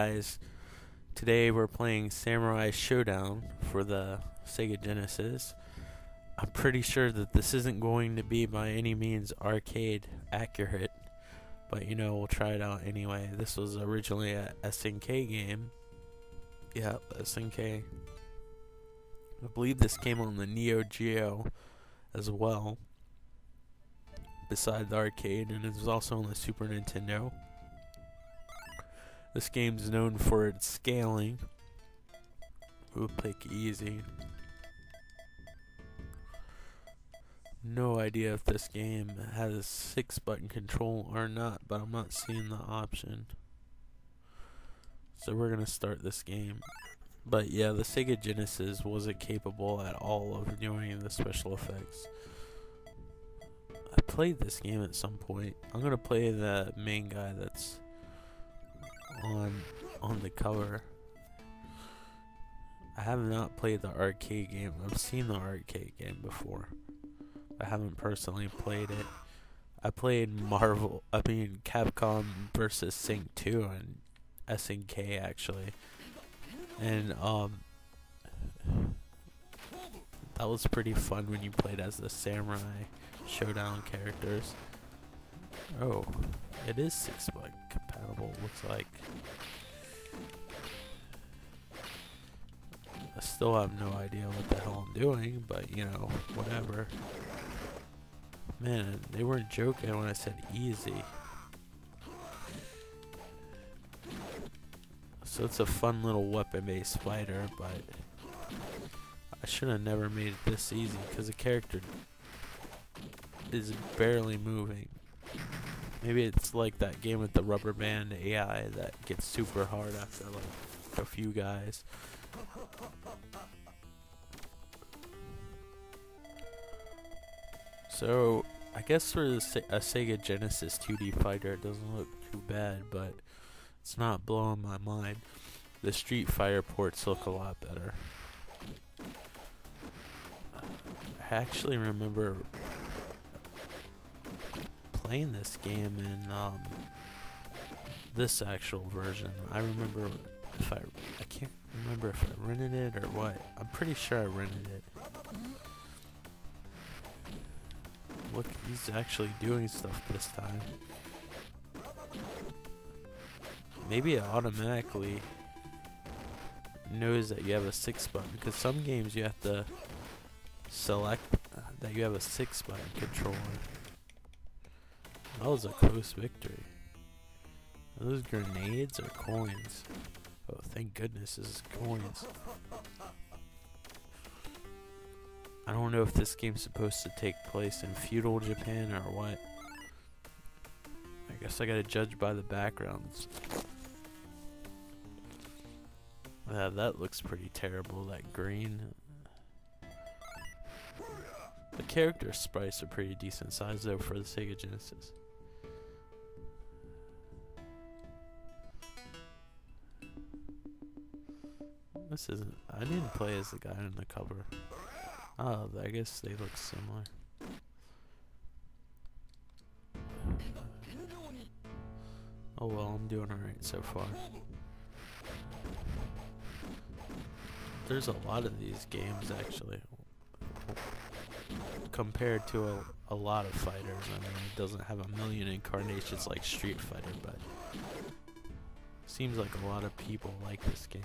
Guys, today we're playing Samurai Shodown for the Sega Genesis. I'm pretty sure that this isn't going to be by any means arcade accurate, but we'll try it out anyway. This was originally a SNK game. Yeah, SNK. I believe this came on the Neo Geo as well, beside the arcade, and it was also on the Super Nintendo. This game's known for its scaling. We'll pick easy. No idea if this game has 6-button control or not, but I'm not seeing the option. So we're gonna start this game. But yeah, the Sega Genesis wasn't capable at all of doing the special effects. I played this game at some point. I'm gonna play the main guy that's on the cover. I have not played the arcade game. I've seen the arcade game before. I haven't personally played it. I played Capcom versus Sync 2 and SNK actually. And that was pretty fun when you played as the Samurai Shodown characters. Oh, it is 6-button compatible, looks like. I still have no idea what the hell I'm doing, but whatever. Man, they weren't joking when I said easy. So it's a fun little weapon-based fighter, but I should have never made it this easy because the character is barely moving. Maybe it's like that game with the rubber band AI that gets super hard after like a few guys. So I guess for a Sega Genesis 2D fighter, it doesn't look too bad, but it's not blowing my mind. The Street Fighter ports look a lot better. I actually remember playing this game in this actual version. I remember I can't remember if I rented it or what. I'm pretty sure I rented it. Look, he's actually doing stuff this time. Maybe it automatically knows that you have a 6-button, because some games you have to select that you have a 6-button controller. That was a close victory. Are those grenades or coins? Oh, thank goodness this is coins. I don't know if this game's supposed to take place in feudal Japan or what. I guess I gotta judge by the backgrounds. Yeah, that looks pretty terrible, that green. The character sprites are pretty decent size though for the Sega Genesis. This isn't. I didn't play as the guy on the cover. Oh, I guess they look similar. Oh well, I'm doing alright so far. There's a lot of these games actually. Compared to a lot of fighters. I mean, it doesn't have a million incarnations like Street Fighter, but seems like a lot of people like this game.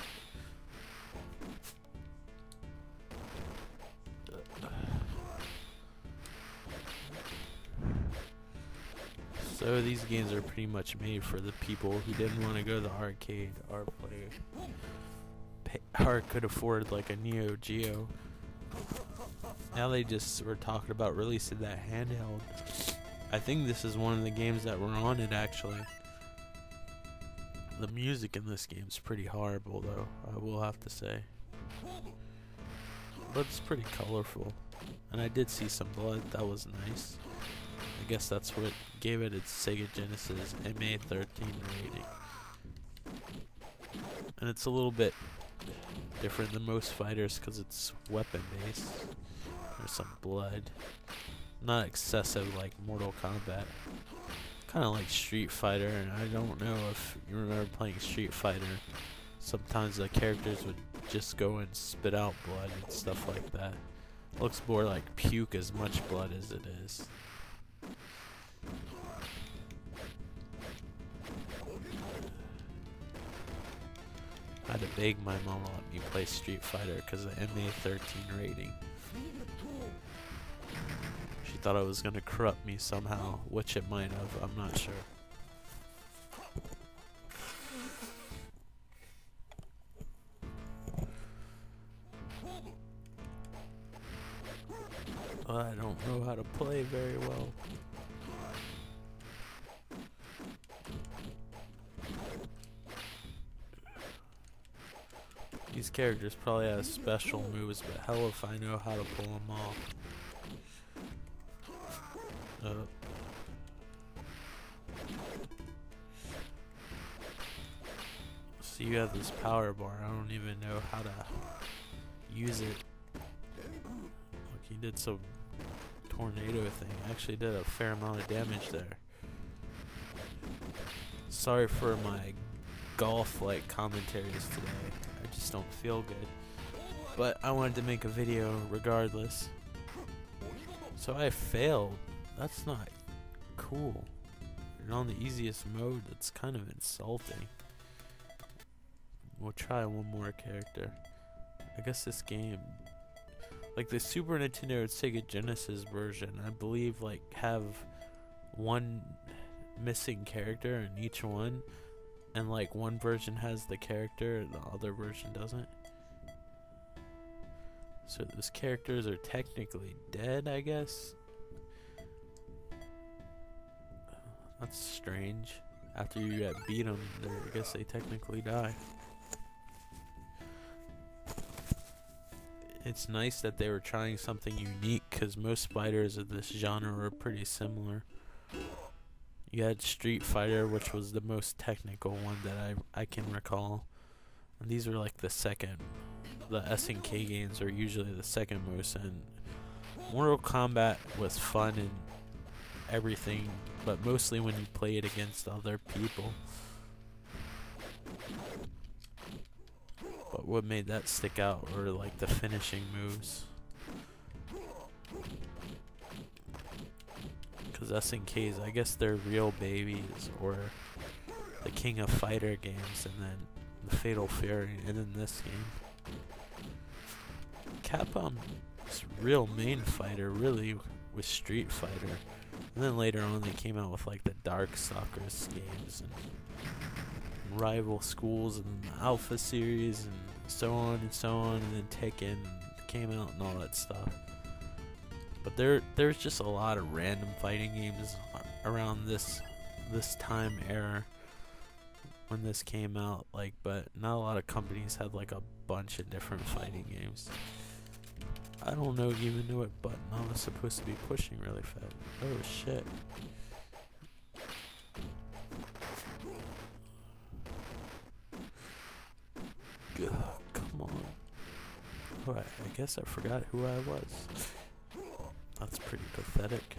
So these games are pretty much made for the people who didn't want to go to the arcade or could afford like a Neo Geo. Now they just were talking about releasing that handheld. I think this is one of the games that were on it actually. The music in this game is pretty horrible though, I will have to say. But it's pretty colorful. And I did see some blood, that was nice. I guess that's what gave it its Sega Genesis MA13 rating. And it's a little bit different than most fighters because it's weapon based. There's some blood. Not excessive like Mortal Kombat. kind of like Street Fighter, and I don't know if you remember playing Street Fighter. Sometimes the characters would just go and spit out blood and stuff like that. Looks more like puke as much blood as it is. I had to beg my mom to let me play Street Fighter because of the MA13 rating. She thought it was going to corrupt me somehow, which it might have, I'm not sure. I don't know how to play very well. These characters probably have special moves, but hell if I know how to pull them off. So you have this power bar, I don't even know how to use it. Look, he did some tornado thing. Actually did a fair amount of damage there. Sorry for my golf-like commentaries today. I just don't feel good. But I wanted to make a video regardless. So I failed. That's not cool. And on the easiest mode, that's kind of insulting. We'll try one more character. I guess this game, like the Super Nintendo and Sega Genesis version, I believe like have one missing character in each one, and like one version has the character and the other version doesn't. So those characters are technically dead, I guess. That's strange. After you beat them, I guess they technically die. It's nice that they were trying something unique, because most fighters of this genre are pretty similar. You had Street Fighter, which was the most technical one that I can recall. And these were like the second. The SNK games are usually the second most. And Mortal Kombat was fun and everything, but mostly when you play it against other people. But what made that stick out were like the finishing moves. Because SNKs, I guess they're real babies, or the King of Fighter games, and then the Fatal Fury, and then this game. Capcom's real main fighter really was Street Fighter. And then later on they came out with like the Darkstalkers games and Rival Schools and the Alpha series and so on and so on, and then Tekken came out and all that stuff. But there's just a lot of random fighting games around this time era when this came out, like, but not a lot of companies had like a bunch of different fighting games. I don't even know what button I was supposed to be pushing really fast. Oh shit. Come on. Oh, I guess I forgot who I was. That's pretty pathetic.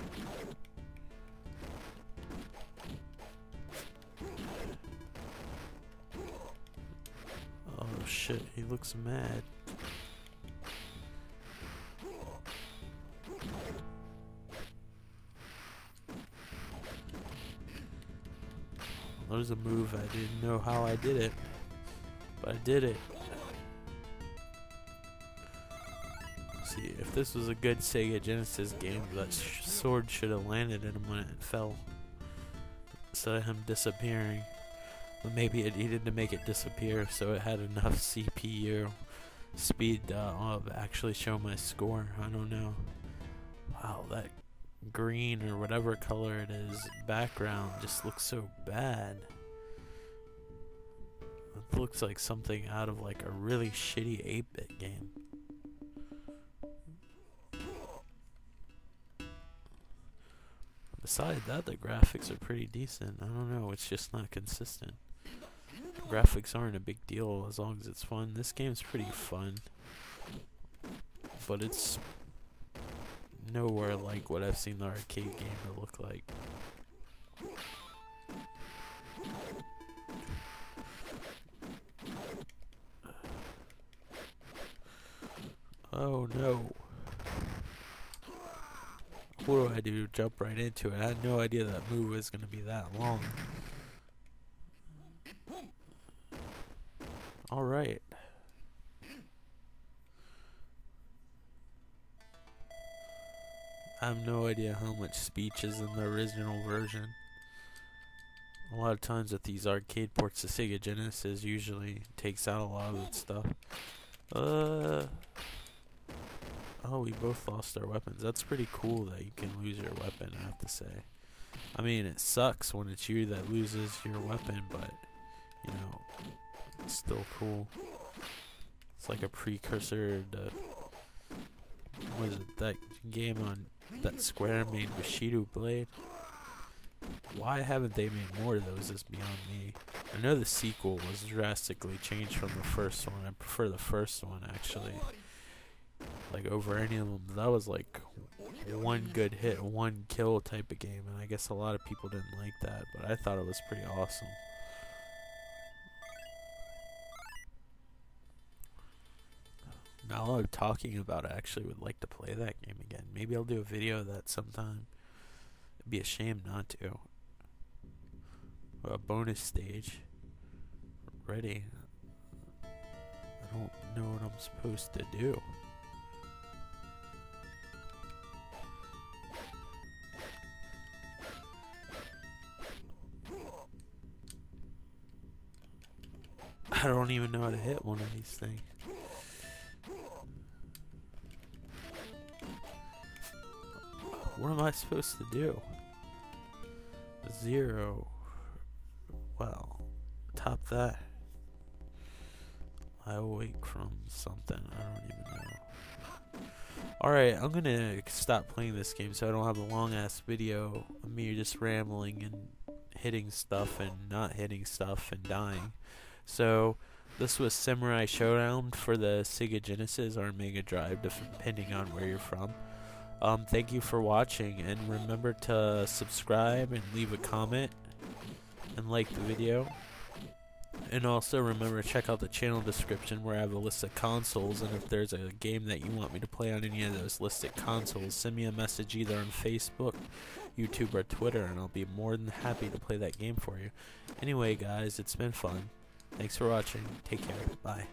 Oh shit, he looks mad. There's a move I didn't know how I did it, but I did it. See, if this was a good Sega Genesis game, that sword should have landed in him when it fell, instead of him disappearing. But maybe it needed to make it disappear so it had enough CPU speed to actually show my score. I don't know. Wow, that green or whatever color it is background just looks so bad. It looks like something out of like a really shitty 8-bit game. Besides that, the graphics are pretty decent. I don't know, it's just not consistent. The graphics aren't a big deal as long as it's fun. This game's pretty fun, but it's nowhere like what I've seen the arcade game to look like. no. What do I do? Jump right into it. I had no idea that move was going to be that long. Alright. I have no idea how much speech is in the original version. A lot of times with these arcade ports to Sega Genesis usually takes out a lot of that stuff. Oh, we both lost our weapons. That's pretty cool that you can lose your weapon, I have to say. I mean, it sucks when it's you that loses your weapon, but, you know, it's still cool. It's like a precursor to, what is it, that game on that Square made, Bushido Blade? Why haven't they made more of those is beyond me. I know the sequel was drastically changed from the first one. I prefer the first one, actually. Like, over any of them. That was like one good hit, one kill type of game, and I guess a lot of people didn't like that, but I thought it was pretty awesome. Now I'm talking about it, I actually would like to play that game again. Maybe I'll do a video of that sometime. It'd be a shame not to. A bonus stage. Ready. I don't know what I'm supposed to do. I don't even know how to hit one of these things. What am I supposed to do? 0. Well, top that. I awake from something. I don't even know. Alright, I'm gonna stop playing this game so I don't have a long ass video of me just rambling and hitting stuff and not hitting stuff and dying. So, this was Samurai Shodown for the Sega Genesis or Mega Drive, depending on where you're from. Thank you for watching, and remember to subscribe and leave a comment and like the video. And also remember to check out the channel description where I have a list of consoles, and if there's a game that you want me to play on any of those listed consoles, send me a message either on Facebook, YouTube, or Twitter, and I'll be more than happy to play that game for you. Anyway guys, it's been fun. Thanks for watching. Take care. Bye.